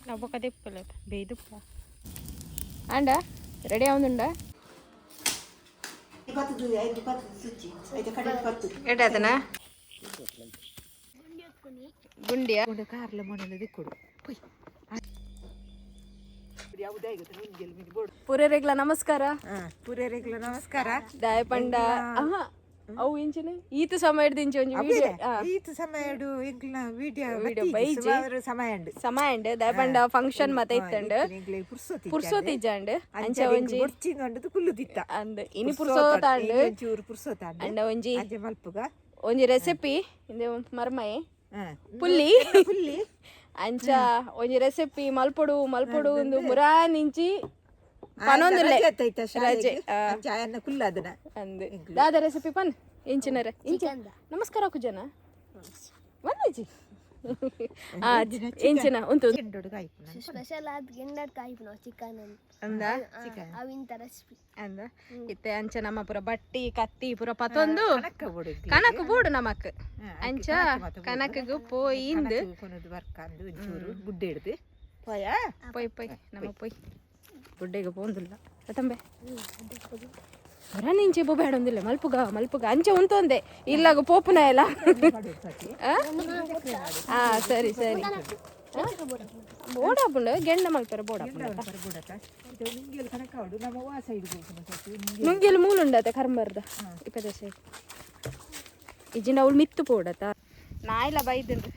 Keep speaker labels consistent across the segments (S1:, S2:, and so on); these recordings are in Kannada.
S1: నవ్వక తిప్పలేదు బేదుప్ప అండ రెడీ అవుతుండా ఎటతనా ಗುಂಡಿಯ ಕಾರ್ಲ ಮನೆಯಲ್ಲಿ ದಿಕ್ಕುಡು ಪುರೇರೆಗ್ಲ ನಮಸ್ಕಾರ
S2: ಪುರೇರೆಗ್ಲ ನಮಸ್ಕಾರ
S1: ದಾಯಪಂಡ ಅವು ಇಂಚಿನ ಈತ ಸಮಯದ ಇಂಚ ಒಂಜಿ ವಿಡಿಯೋ
S2: ಈತ ಸಮಯಡು ಇಂಕ್ಲ ವಿಡಿಯೋ
S1: ಬೈಜಿ
S2: ಸಮಯಂಡ್
S1: ಸಮಯಂಡ್ ದಾಯಪಂಡ ಫಂಕ್ಷನ್ ಮತ ಇತ್ತಂಡ್ ಪುರ್ಸೋತ್ ಇಜ್ಜಂಡ್ ಅಂಚ ಒಂಜಿ
S2: ಬೊರ್ಚಿಂದು ಕುಲ್ಲುದಿತ್ತ
S1: ಅಂದ್ ಇನಿ ಪುರ್ಸೋತಾಂಡ್
S2: ಚೂರು ಪುರ್ಸೋತಾಂಡ್
S1: ಅಂಡ ಒಂಜಿ
S2: ಅಂಜೆ ಮಲ್ಪುಗ
S1: ಒಂಜಿ ರೆಸಿಪಿ ಇಂದೆ ಮರ್ಮಯೆ ಪುಲ್ಲಿ
S2: ಪುಲ್ಲಿ
S1: ಅಂಚ ಒಂಜಿ ರೆಸಿಪಿ ಮಲ್ಪೊಡು ಒಂದು ಮುರಾ ನಿಂಚಿ ಪನೊಂದುಲ್ಲೆ ರಜೆ
S2: ಜಾಯನ್ನ ಕುಲ್ಲದನ
S1: ಅಂದೆ ದಾದ ರೆಸಿಪಿ ಪನ್ ಇಂಚಿನರೆ ಇಂಚ ನಮಸ್ಕಾರ ಕುಜನ ಬಂದಿಜಿ ಇಂಚಿನ ಉಂಟು
S3: ಸ್ಪೆಷಲ್ ಆದ ಗೆಂಡಡ್ ಕಾಯಿಪುನ ಚಿಕನ್
S1: ಅಂದ
S3: ಅವಿಂತ ರೆಸಿಪಿ
S1: ಅಂದ ಇತ್ತೆ ಅಂಚ ನಮ್ಮ ಪುರ ಬಟ್ಟಿ ಕತ್ತಿ ಪುರ ಪತೊಂದು ಕನಕ ಬೋಡು ನಮಕ್ ಅಂಚ ಕನಕಗು ಪೋಯಿಂದು
S2: ಬರ್ಕಂದು ಒಂಚೂರು ಗುಡ್ಡೆ ಹಿಡ್ದು
S1: ಪೊಯ್ ನಮ್ಮ ಪೊಯ್ ಗುಡ್ಡೆಗೆ ಪೋಂದಿಲ್ಲ ತಂಬೆ ನಿಂಚೆ ಬೇಡೊಂದಿಲ್ಲ ಮಲ್ಪುಗ ಅಂಚೆ ಉಂತೊಂದೆ ಇಲ್ಲಾಗ ಪೋಪುನ ಎಲ್ಲ ಸರಿ ಬೋಡಾಪುಂಡು ಗೆಂಡ ಮಲ್ಪರೆ ಬೋಡಾಪುಂಡ ನುಂಗಿಯಲ್ಲಿ ಮೂಲುಂಡತೆ ಕರ್ಮರ್ದ ಇಪ್ಪತ್ತ ಸೈಡ್ ಇಜಿನ ಅವಳು ಮಿತ್ತು ಪೋಡತ ನಾಯಿಲ್ಲ ಬೈದಂಡು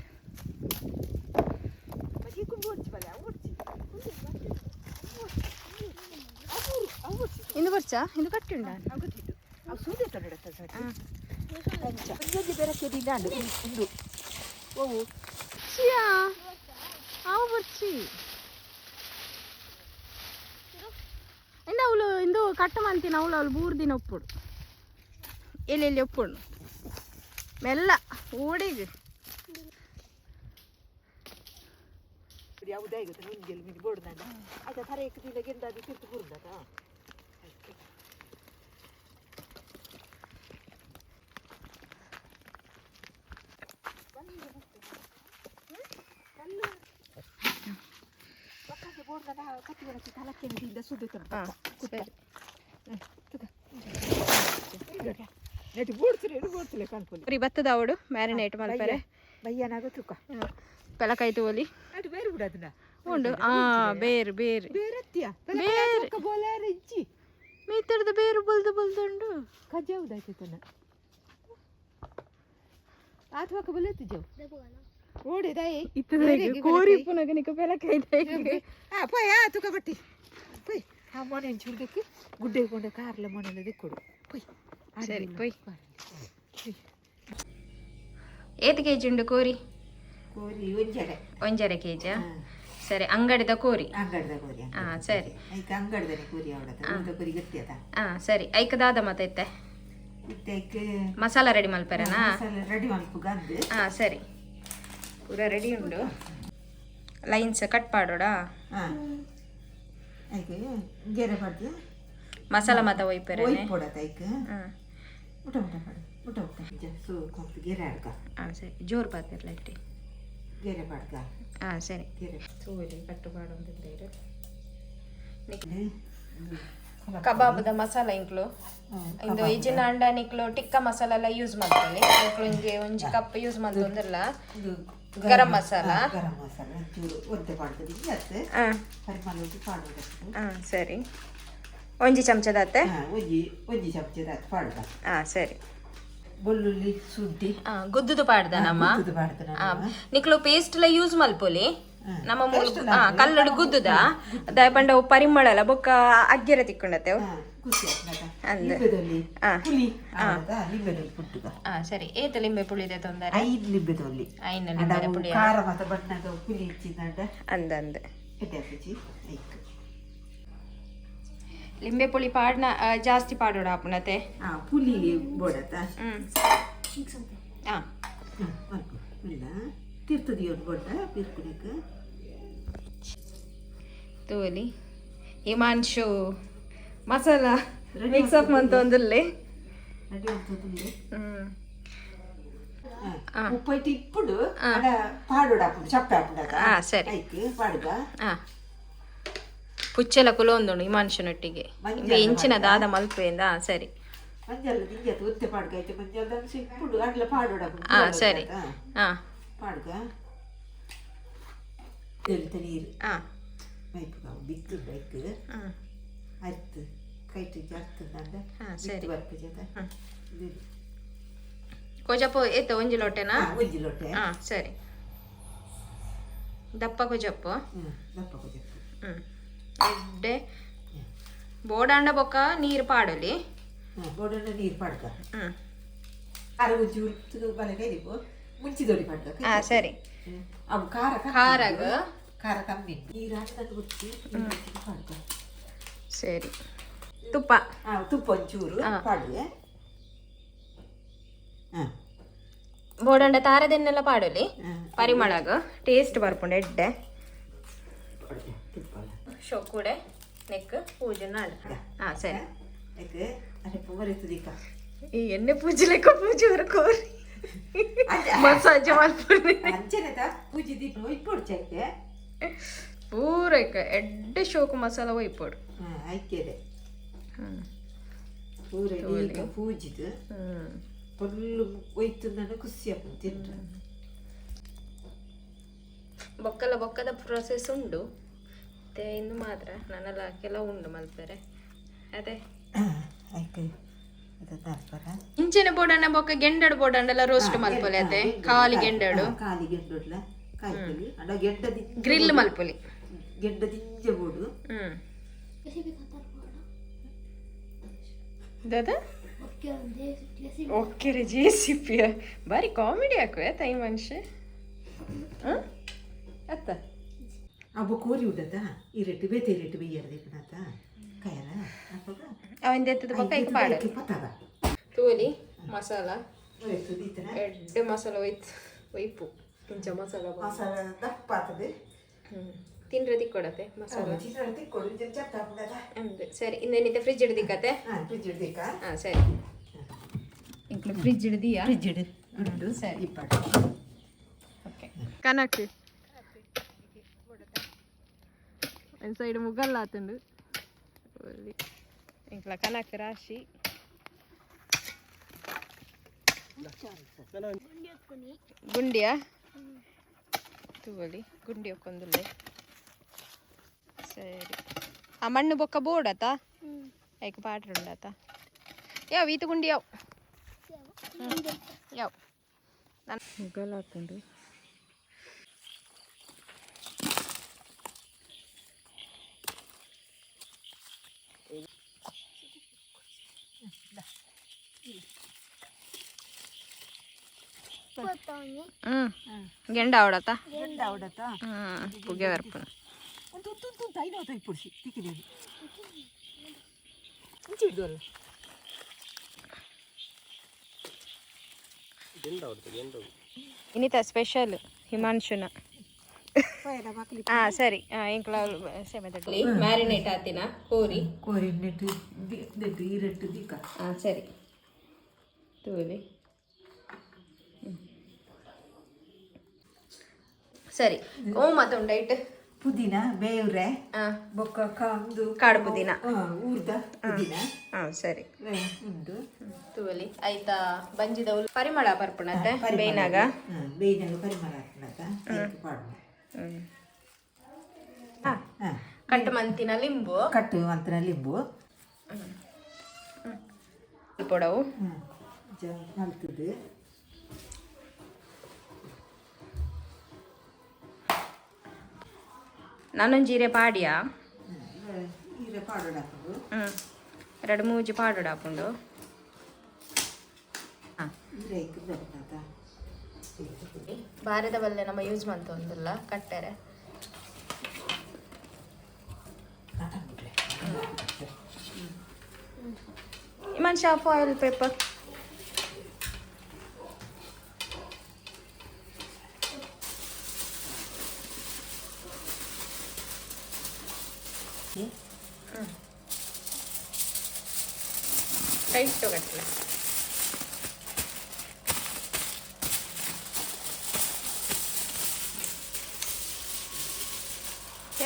S1: ಇಂದು ಬರ್ಚ ಇಂದು ಕಟ್ಟಿಂಡ ಅವು ಬರ್ಚಿ ಇಂದ ಅವಳು ಇಂದು ಕಟ್ಟ ಮಂತಿನ ಅವಳು ಬೂರ್ದಿನ ಒಪ್ಪುಡು ಎಲ್ಲಿ ಒಪ್ಪುಡು ಮೆಲ್ಲ ಓಡಿಗೆ
S2: ಯಾವುದೇ ಬೋಡ್ದಂಡ ಆಗ ಥರ ಏಕದಿಲ್ಲ ಗೆಂಡಾದಿ ತಿರ್ತು ಬುರ್ದತ ಬೋಡ್ದಂಡ ಕತ್ತಿ ಒಳಕ್ಕೆ ತಲಕ್ಕೆಂಡಿಂದ ಸುದ್ದಿ ಬೋಡ್ತಿಲೆ ಕಾಣ್ಕೊಂಡು
S1: ಭತ್ತದ ಅವಡು ಮ್ಯಾರಿನೇಟ್ ಮಲ್ಪರೆ
S2: ಬಯ್ಯನಾಗ ತುಕ
S1: ಪೆಲಕಾಯಿ ತೋಲಿ
S2: ಅದು ಬೇರೆ ಬಿಡೋದನ್ನ
S1: ಉಂಡು ಬೇರೆ ಬೇರೆ ಮೀತರದ ಬೇರು ಬಲ್ದುಂಡು
S2: ಕಜ್ಜಾವುದಾಯ್ತನ ಅಥವಾ ಬಲತ್ತಿಜವು ಓಡಿದಾಯಿ
S1: ಕೋರಿ ಪುನಗ ನಿಕ ಪೆಲಕಾಯಿ
S2: ಪೋಯ್ ತುಕ ಬಟ್ಟಿ ಪೊಯ್ ಆ ಮೊನೆ ಚೂರ್ದಕ್ಕೆ ಗುಡ್ಡೆ ಕೊಂಡ ಕಾರ್ಲ ಮೊನೆಲ್ಲ ದಿಕ್ಕೊಡು ಪೊಯ್
S1: ಸರಿ ಪೊಯ್ ಏತ್ ಕೆಜಿ ಉಂಡು ಕೋರಿ ಒಂಜರೆ ಕೆಜ ಸರಿ ಅಂಗಡಿದ ಕೋರಿ ಸರಿ ಸರಿ ಐಕ ದಾದ ಮತ ಇತ್ತೆ ಮಸಾಲ ರೆಡಿ ಮಲ್ಪೆರನಾ ಸರಿ ಪೂರ ರೆಡಿ ಉಂಡು ಲೈನ್ಸ್ ಕಟ್ ಪಾಡೋಡಾ ಮಸಾಲ ಮತ ಒಯ್ಪೆರನೆ ಸರಿ ಜೋರು ಪಾತಿರ್ಲ ಇಟ್ಟಿ ಸರಿ ಕಬಾಬ್ದ ಮಸಾಲ ಇಂಕ್ಲು ಇಂದು ಇಜಿನ ಅಂಡ ನಿಕ್ಲು ಟಿಕ್ಕ ಮಸಾಲ ಎಲ್ಲ ಯೂಸ್ ಮಾಡ್ಕೊಳ್ಳಿ ಇಂಕ್ಲು ಇಂಗೆ ಒಂಜಿ ಕಪ್ ಯೂಸ್ ಮಾಡ್ತೊಂದಿಲ್ಲ ಗರಂ ಮಸಾಲ ಸರಿ ಒಂಜಿ ಚಮಚದತ್ತೆ ಸರಿ
S2: ಬೆಳ್ಳುಳ್ಳಿ ಸುಡ್ಡಿ
S1: ಗುದ್ದುದು ಪಾಡ್ದ ನಮ್ಮ ನಿಕ್ಲು ಪೇಸ್ಟ್ ಎಲ್ಲ ಯೂಸ್ ಮಲ್ಪೊಲಿ ನಮ್ಮ ಕಲ್ಲಡು ಗುದ್ದುದ ದಾಯಪಂಡ ಪರಿಮಳ ಎಲ್ಲ ಬೊಕ್ಕ ಅಗ್ಗೆರೆ ತಿಕ್ಕೊಂಡತೆ ಸರಿ ಏತ ಲಿಂಬೆ ಪುಳಿದೆ ತೊಂದರೆ ಲಿಂಬೆ ಪುಳಿ ಅಂದಂದೆ ಲಿಂಬೆ ಪುಳಿ ಪಾಡ್ನ ಜಾಸ್ತಿ ಪಾಡೋಡ ಆಪುನತೆ
S2: ಪುಲಿ ಬೋಡತ ತಿರ್ತದಿಯೋ ಬೋಡ ಪಿರ್ಕುನಿಕ
S1: ತೋಲಿ ಹಿಮಾಂಶು ಮಸಾಲ ಮಿಕ್ಸ್ ಅಪ್ ಮಂತ ಒಂದಲ್ಲಿ
S2: ఉప్పైతే ఇప్పుడు అక్కడ పాడుడాపు చెప్పాడు
S1: సరే
S2: అయితే పాడుగా
S1: పుచ్చెలకు లోందుండు ఈ మనుషునొట్టిಗೆ వేయించిన దాద మలిపోయిందా సరే
S2: మంజాలు దింగేది ఉత్తే పాడుగా అయితే మంజాలు దాని ఇప్పుడు అట్లా పాడుడాపు
S1: సరే
S2: పాడుగా తెలుత నీరు వైపుగా బిత్తు బైక్ అరుతు కైట్ చేస్తుందంటే
S1: సరే
S2: వరకు చేత
S1: కొజపు ఎత్త ಒಂಜಿಲೊಟ್ಟೆನಾ
S2: ಒಂಜಿಲೊಟ್ಟೆ
S1: ಸರಿ ದಪ್ಪ ಕೊಜಪ್ಪು
S2: ದಪ್ಪ ಕೊಜಪ್ಪು
S1: ಎಡ್ಡೆ ಬೋಡಾಂಡ ಬೊಕ್ಕ ನೀರು ಪಾಡಲಿ
S2: ಬೋಡಾಂಡ ನೀರು ಪಾಡ್ಕ ಖಾರ ಉಜ್ಜಿ ಉರ್ತು ಬಲಗೈದಿಪ್ಪು ಮುಂಚಿದೋಡಿ ಪಾಡ್ಕ
S1: ಸರಿ
S2: ಅವು ಖಾರ ಖಾರ ಕಮ್ಮಿ ನೀರು ಹಾಕಿದ ಉಚ್ಚಿ ಪಾಡ್ಕ
S1: ಸರಿ ತುಪ್ಪ
S2: ತುಪ್ಪ ಒಂಚೂರು ಪಾಡುವೆ
S1: ಬೋಡಂಡ ತಾರದನ್ನೆಲ್ಲ ಪಾಡಲಿ ಪರಿಮಳಗ ಟೇಸ್ಟ್ ಬರ್ಪುಂಡು ಎಡ್ಡೆ ಶೊಕ್ಕುಡೆ ನೆಕ್ ಪೂಜೆ ನಾಳೆ ಸರಿ ಈ ಎಣ್ಣೆ ಪೂಜೆ ಲೆಕ್ಕ ಪೂಜೆ ಕೋರಿ ಮಸಾಜ್ ಮಾಡ್ಬಿಡ್ರಿ
S2: ಪೂಜೆ ದೀಪ ಒಯ್ಪೊಡ್ಚಕ್ಕೆ
S1: ಪೂರೈಕ ಎಡ್ಡೆ ಶೋಕು ಮಸಾಲ ಒಯ್ಪೊಡು
S2: ಐಕ್ಯದೆ ಪೂರ ಪೂಜಿದು పొల్లు పోయితుందని ఖుషి అప్పుడు తింటా
S1: బొక్కದ ಪ್ರೊಸೆಸ್ ಉಂಡು ಇನ್ನು ಮಾತ್ರ ನನ್ನಲಾಕೆಲ್ಲ ಉಂಡು ಮಲ್ಪರೆ ಅದೇ ಇಂಚಿನ ಬೋಡಣ್ಣ ಬೊಕ್ಕ ಗೆಂಡಡು ಬೋಡಂಡೆಲ್ಲ ರೋಸ್ಟ್ ಮಲ್ಪೊಲಿ ಅದೇ ಖಾಲಿ ಗೆಂಡಡು ಗ್ರಿಲ್ ಮಲ್ಪೊಲಿ
S2: ಗೆಡ್ಡ ದಿಂಜ ಬೋಡು
S1: ದಾದಾ ಓಕೆ ರೀ JCP ಬಾರಿ ಕಾಮಿಡಿ ಹಾಕುವೆ ತಾಯಿ ಮನುಷ್ಯ ಅತ್ತ
S2: ಅಬ್ಬ ಕೋರಿ ಉಡ್ಡದ ಈ ರೆಟ್ಟು ಬೇತೆ ರೆಟ್ಟು ಬೇಯರ್ದೆ ಕಣತ ಕಯರ
S1: ಅವಂದ ಎತ್ತದ ಪಕ್ಕ ಈಗ ಪಾಡ
S2: ಪತ್ತಾಗ
S1: ತೋಲಿ ಮಸಾಲ ಎಡ್ಡೆ ಮಸಾಲ ಒಯ್ಪು ಇಂಚ ಮಸಾಲ
S2: ದಪ್ಪ ಆಗ್ತದೆ
S1: ತಿನ್ರೆ ದಿಕ್ಕೊಡತ್ತೆ ಮಸಾಲ ಅಂದೆ ಸರಿ ಇನ್ನೇನಿದೆ ಫ್ರಿಜ್ ಹಿಡ್ದಿಕ್ಕತ್ತೆ ಸರಿ ಇಂಕ್ಲು ಫ್ರಿಜ್ ಹಿಡ್ದಿಯಾ
S2: ಹಿಡಿದು
S1: ಸರಿ
S2: ಇಪ್ಪಟ್ಟು
S1: ಓಕೆ ಕನಕ್ ಒಂದು ಸೈಡ್ ಮುಗಲ್ಲ ಆತಂಡು ಇಂಕ್ಲ ಕನಕ್ ರಾಶಿ ಗುಂಡಿಯಾ ತೂವಲಿ ಗುಂಡಿ ಒಕ್ಕೊಂದುಲ್ಲೆ ಸರಿ ಆ ಮಣ್ಣು ಬೊಕ್ಕ ಬೋಡತ ಐಕ ಪಾಟ್ರ ಉಂಡತ ಯಾವ ಈತ ಗುಂಡಿ ಯಾವ ಯಾವ ನಾನು ಮುಗಲ್ ಹಾಕೊಂಡು ಗೆಂಡ ಅವಡತ ಪುಗೆ ಬರ್ಪುಣ ಇನ್ನಿತ ಸ್ಪೆಷಲ್ ಹಿಮಾಂಶುನ ಸರಿ ಇಂಕ್ಲ ಸೆಮೆದಡ್ಲಿ ಮ್ಯಾರಿನೇಟ್ ಆತಿನ ಕೋರಿ
S2: ನೆಟ್ಟು ಈ ರೆಟ್ಟು ದಿಕ್ಕ
S1: ಸರಿ ತೂಲಿ ಸರಿ ಓಮ ತೊಂಡೈಟ್
S2: ಪುದೀನ ಬೇವ್ರೆ ಬೊಕ್ಕ ಕಾಂದು
S1: ಕಾಡು ಪುದೀನ
S2: ಊರ್ದ ಪುದೀನ
S1: ಸರಿ
S2: ಉಂಟು
S1: ತೂಲಿ ಆಯ್ತಾ ಬಂಜಿದ ಪರಿಮಳ ಬರ್ಪುಣತೆ ಬೇಯ್ನಾಗ
S2: ಪರಿಮಳ ಪಾಡು
S1: ಕಟ್ಟು ಮಂತಿನ ಲಿಂಬು
S2: ಕಟ್ಟು ಮಂತಿನ ಲಿಂಬು
S1: ಪೊಡವು
S2: ಮಲ್ತದು
S1: ನಾನೊಂದು ಜೀರೆ ಪಾಡಿಯಾ
S2: ಜೀರೆ ಪಾಡೋಡು ಹಾಕೋದು
S1: 2-3 ಪಾಡೋಡು ಹಾಕೊಂಡು ಬಾರದ ಬಲ್ಲೆ ನಮ್ಮ ಯೂಸ್ ಮಾಡ್ತಾ ಒಂದಿಲ್ಲ ಕಟ್ಟರೆ ಮನುಷ್ಯ ಫಾಯಿಲ್ ಪೇಪರ್ ಟೈಟ್ ಕಟ್ಟಲೆ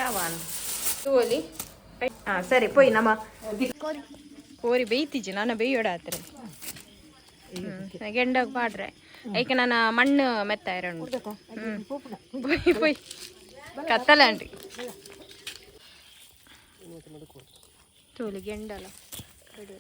S1: ಯಾವನ್ ತೋಲಿ ಹಾ ಸರಿ ಪೋಯ್ ನಮ್ಮ ಕೋರಿ ಬೇಯ್ತಿಜ್ಜಿ ನಾನು ಬೇಯೋಡ ಹತ್ರ ಗೆಂಡಾಗ ಪಾಡ್ರೆ ಐಕೆ ನಾನು ಮಣ್ಣು ಮೆತ್ತ ಇರೋಣ ಪೊಯ್ ಪೊಯ್ ಕತ್ತಲೆ ಆಂಟಿ ತೋಲಿ ಗೆಂಡಲ್ಲ ರೆಡಿ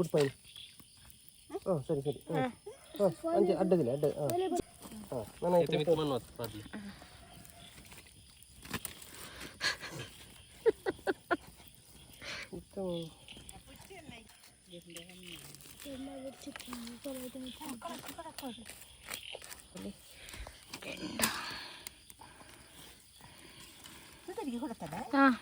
S4: ಬಿಟ್ಪಾಯಿ ಹಾಂ ಸರಿ ಸರಿ ಹಾಂ ಅಂಚೆ ಅಡ್ಡದಿಲ್ಲ ಅಡ್ಡ ಹಾಂ ನಾನು
S1: ಹಾಂ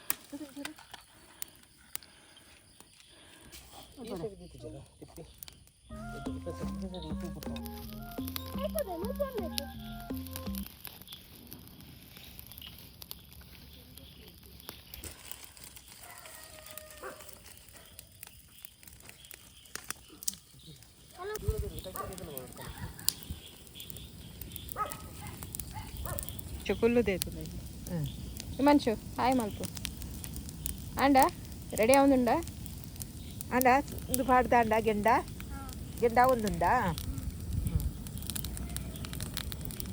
S1: ಚುಕುಲ್ಲು ದೇತು ಮನುಷ್ಯ ಹಾಯ್ ಮಲ್ಪು ಅಂಡ ರೆಡಿ అవుతుండా
S2: ಅಂಡ ಇದು ಪಾಡ್ದ ಅಂಡ ಗೆಂಡ ಗೆಂಡ ಒಂದುಂಡಾ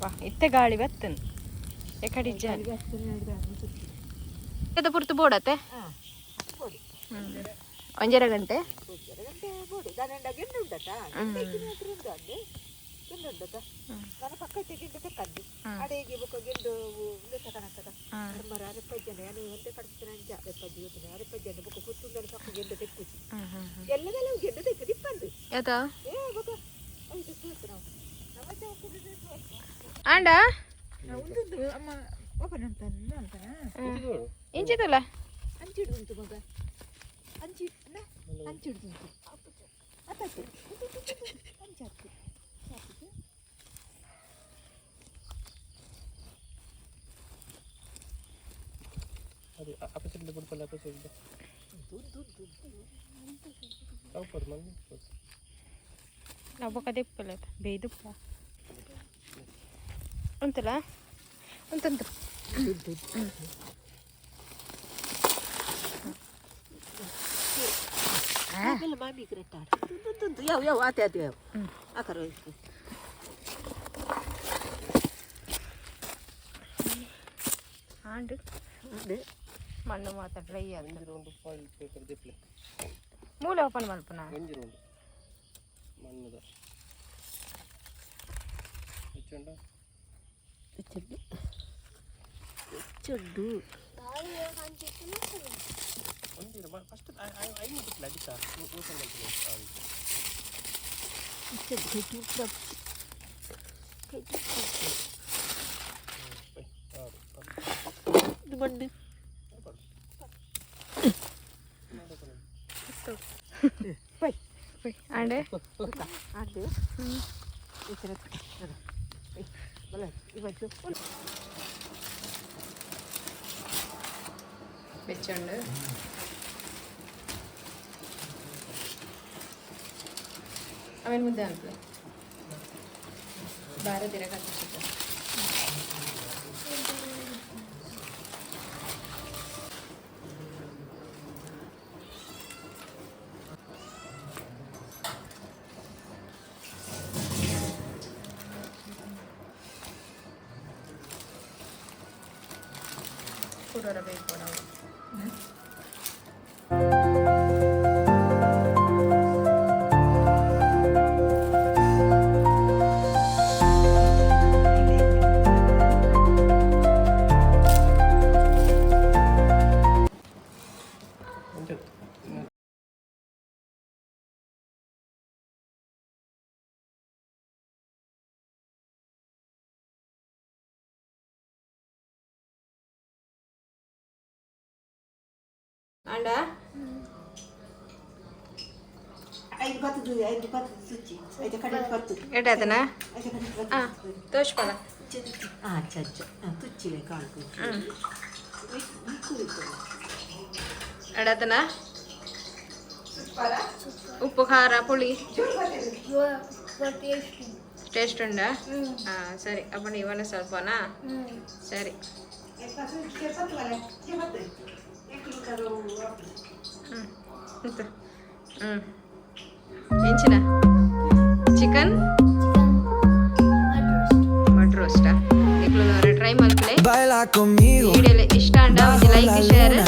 S1: ಬಾ ಇತ್ತೆ ಗಾಳಿ ಬತ್ತನ್ ಎಕಡಿ ಜಾಗ ಎದ ಪುರ್ತು ಬೋಡತ್ತೆ ಒಂಜರ ಗಂಟೆ
S2: ಬೋಡಿ ದಾನೆಂಡ ಗೆಂಡ ಉಂಡತ ಗೆಂಡ ಉಂಡತ ನನ್ನ ಪಕ್ಕ ಗೆಂಡ ತೆಕ್ಕಂದು ಅಡೆಗೆ ಬುಕ್ಕ ಗೆಂಡು ತಕಣಕ್ಕದ ಮರ ಅರೆಪ್ಪಜ್ಜನೆ ನಾನು ಒಂದೇ ಕಡಿಸ್ತಾನೆ ಅಂಜ ಅರೆಪ್ಪಜ್ಜಿ ಇವತ್ತು ಅರೆಪ್ಪಜ್ಜನೆ ಬುಕ್ಕ ಕುತ್ತುಂದರ ಪಕ್ಕ ಗೆಂಡ ತೆಕ್ಕುಸಿ ಎಲ್ಲದೆಲ್ಲ ಗೆಂಡ ತೆಕ್ಕ ದಿಪ್ಪಂದು
S1: ಯಾತಾ
S2: ಏ ಬುಕ್ಕ ಐದು ಕೂತು ನಾವು ನಮ್ಮತ್ತೆ
S1: ಆಂಡ
S2: ಒಂದು ಅಮ್ಮ ಓಪನ್ ಅಂತಾನ
S1: ಇಂಚಿತಲ್ಲ
S2: ಅಂಚಿಡುಂಟು ಮಗ ಅಂಚಿಡುಂಟು ಅತ್ತಕ್ಕೆ ಅಂಚಾಕು
S4: అది అపసెట్లు పడుకోవాలి అపసెట్లు కావుపడు మళ్ళీ
S1: ನಬ್ಬಕ ದಿಪ್ಪಲ್ಲ ಬೇಯ್ದುಪ್ಪ ಉಂಟಲ್ಲ ಉಂಟುಂಟು
S2: ಮಾಮಿ ಕರೆಕ್ಟ್ ಯಾವ ಆತೆ ಆತೆ ಯಾವ ಆಕರ
S1: ಆಂಡು ಮಣ್ಣು ಮಾತ್ರ ಡ್ರೈ ಆಗಿದೆ
S4: ಒಂದು ಫಾಯಿಲ್ ಪೇಪರ್ ದಿಪ್ಪಲೆ
S1: ಮೂಲ ಓಪನ್ ಮಲ್ಪನ
S4: ಎಂಜಿನ್ ಒಂದು ಮಣ್ಣದ ಹೆಚ್ಚಂಡ
S2: ಚೆಂಡು
S4: ಒಂದಿರ ಫಸ್ಟ್ ಐ ಮುಟ್ಟಿಲ್ಲ ಅದಿಕ್ಕ ಓಪನ್ ಮಾಡ್ತೀನಿ
S2: ಇದು ಮಣ್ಣು
S1: ಆಂಡೆ
S2: ಆಂಡೆ ಈ ಥರ ಬಲ ಇವತ್ತು
S1: വെച്ചുണ്ട് അവൻ മുദ്ദ അനക്ക് ഭാരതിര കത്തിച്ചിട്ട് കൂടെ വേയിക്കോടാവും ಆಂಡ ಎಟಾದನ ಹಾಂ ತೋಷ್ಪಲ
S2: ತುಚ್ಚಿಲೆ ಕಾಳು
S1: ಅಡತನ ಉಪ್ಪು ಖಾರ ಪುಳಿ ಟೇಸ್ಟ್ ಉಂಡಾ ಹಾಂ ಸರಿ ಅಪ್ಪ ಇವನ ಸ್ವಲ್ಪನಾ ಸರಿ ಎಂಚಿನ ಚಿಕನ್ ಮಡ್ ರೋಸ್ಟಾ ಟ್ರೈ ಮಾಡ್ಕೊಳ್ಳಿ ವಿಡಿಯೋ ಇಷ್ಟ ಅಂಡ ಒಂದು ಲೈಕ್ ಶೇರ್